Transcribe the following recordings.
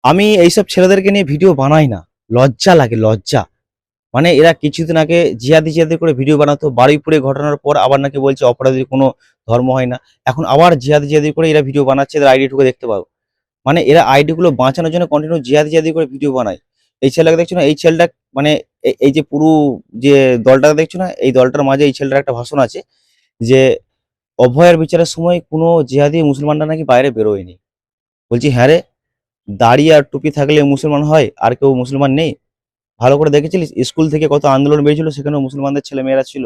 আমি এইসব ছেলেদেরকে নিয়ে ভিডিও বানাই না। লজ্জা লাগে, লজ্জা। মানে এরা কিছুদিন আগে জিহাদি জিহাদি করে ভিডিও বানাতো, বারুইপুরে ঘটনার পর আবার নাকি বলছে অপরাধীর কোনো ধর্ম হয় না। এখন আবার জিহাদি জিহাদি করে এরা ভিডিও বানাচ্ছে, এদের আইডি ঢুকে দেখতে পাবো। মানে এরা আইডি গুলো বাঁচানোর জন্য কন্টিনিউ জিহাদি জিহাদি করে ভিডিও বানায়। এই ছেলেটাকে দেখছো না, এই ছেলেটা মানে এই যে পুরো যে দলটাকে দেখছো না, এই দলটার মাঝে এই ছেলেটার একটা ভাষণ আছে যে অভয়ার বিচারের সময় কোনো জিহাদি মুসলমানরা নাকি বাইরে বেরোয়নি। বলছি হ্যাঁ রে, দাড়ি আর টুপি থাকলে মুসলমান হয় আর কেউ মুসলমান নেই? ভালো করে দেখেছিলিস স্কুল থেকে কত আন্দোলন বেরিয়েছিল, সেখানে মুসলমানদের ছেলেমেয়েরা ছিল।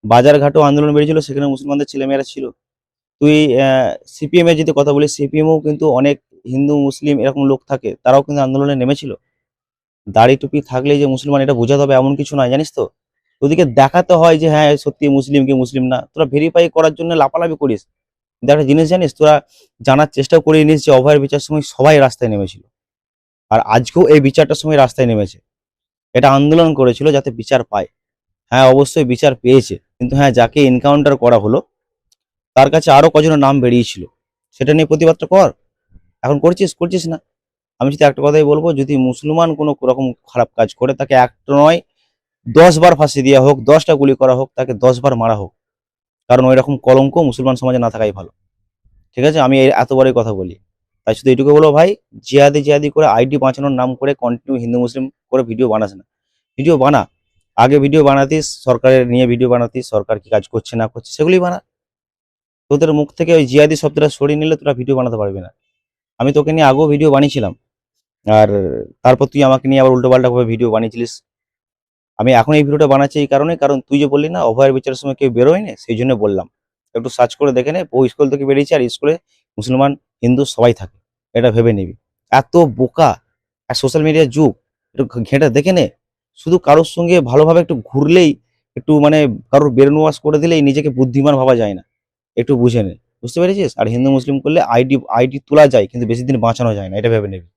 বাজার ঘাটেও আন্দোলন বেরিয়েছিল, সেখানে মুসলমানদের ছেলেমেয়েরা ছিল। তুই সিপিএম এর যদি কথা বলিস, সিপিএমও কিন্তু অনেক হিন্দু মুসলিম এরকম লোক থাকে, তারাও কিন্তু আন্দোলনে নেমেছিল। দাড়ি টুপি থাকলেই যে মুসলমান এটা বোঝাতে হবে এমন কিছু নয়, জানিস তো। ওদিকে দেখাতে হয় যে হ্যাঁ সত্যি মুসলিম কি মুসলিম না, তোরা ভেরিফাই করার জন্য লাপালাপি করিস। কিন্তু একটা জিনিস জানিস, তোরা জানার চেষ্টা করে নিস যে অভয়ের বিচার সময় সবাই রাস্তায় নেমেছিল, আর আজকেও এই বিচারটার সময় রাস্তায় নেমেছে। এটা আন্দোলন করেছিল যাতে বিচার পায়। হ্যাঁ অবশ্যই বিচার পেয়েছে, কিন্তু হ্যাঁ যাকে এনকাউন্টার করা হলো তার কাছে আরো কজনের নাম বেরিয়েছিল, সেটা নিয়ে প্রতিবাদটা কর। এখন করছিস করছিস না। আমি যদি একটা কথাই বলবো, যদি মুসলমান কোনো রকম খারাপ কাজ করে তাকে একটা নয় 10 বার ফাঁসি দেওয়া হোক, 10টা গুলি করা হোক, তাকে 10 বার মারা হোক, কারণ ওই রকম কলঙ্ক মুসলমান সমাজে না থাকাই ভালো। ঠিক আছে, আমি এতবারই কথা বলি। তাই শুধু এইটুকু বলো ভাই, জিহাদি জিহাদি করে আইডি বাঁচানোর নাম করে কন্টিনিউ হিন্দু মুসলিম করে ভিডিও বানাস না। ভিডিও বানা, আগে ভিডিও বানাতিস সরকারের নিয়ে, ভিডিও বানাতিস সরকার কি কাজ করছে না করছে সেগুলি বানা। তোদের মুখ থেকে ওই জিহাদি শব্দটা সরিয়ে নিলে তোরা ভিডিও বানাতে পারবি না। আমি তোকে নিয়ে আগেও ভিডিও বানিয়েছিলাম, আর তারপর তুই আমাকে নিয়ে আবার উল্টোপাল্টা ভাবে ভিডিও বানিয়েছিলিস। আমি এখন এই ভিডিওটা বানাচ্ছি এই কারণে, কারণ তুই যে বললি না অভয়ের বিচারের সময় কেউ বেরোয়নি, সেই জন্য বললাম। একটু সার্চ করে দেখে নে, ও স্কুল থেকে বেরিয়েছে আর স্কুলে মুসলমান হিন্দু সবাই থাকে, এটা ভেবে নিবি। এত বোকা আর সোশ্যাল মিডিয়ার যুগ, একটু ঘেঁটে দেখে নে। শুধু কারোর সঙ্গে ভালোভাবে একটু ঘুরলেই, একটু মানে কারোর ব্রেন ওয়াশ করে দিলেই নিজেকে বুদ্ধিমান ভাবা যায় না। একটু বুঝে নে, বুঝতে পেরেছিস? আর হিন্দু মুসলিম করলে আইডি আইডি তোলা যায় কিন্তু বেশি দিন বাঁচানো যায় না, এটা ভেবে নেবে।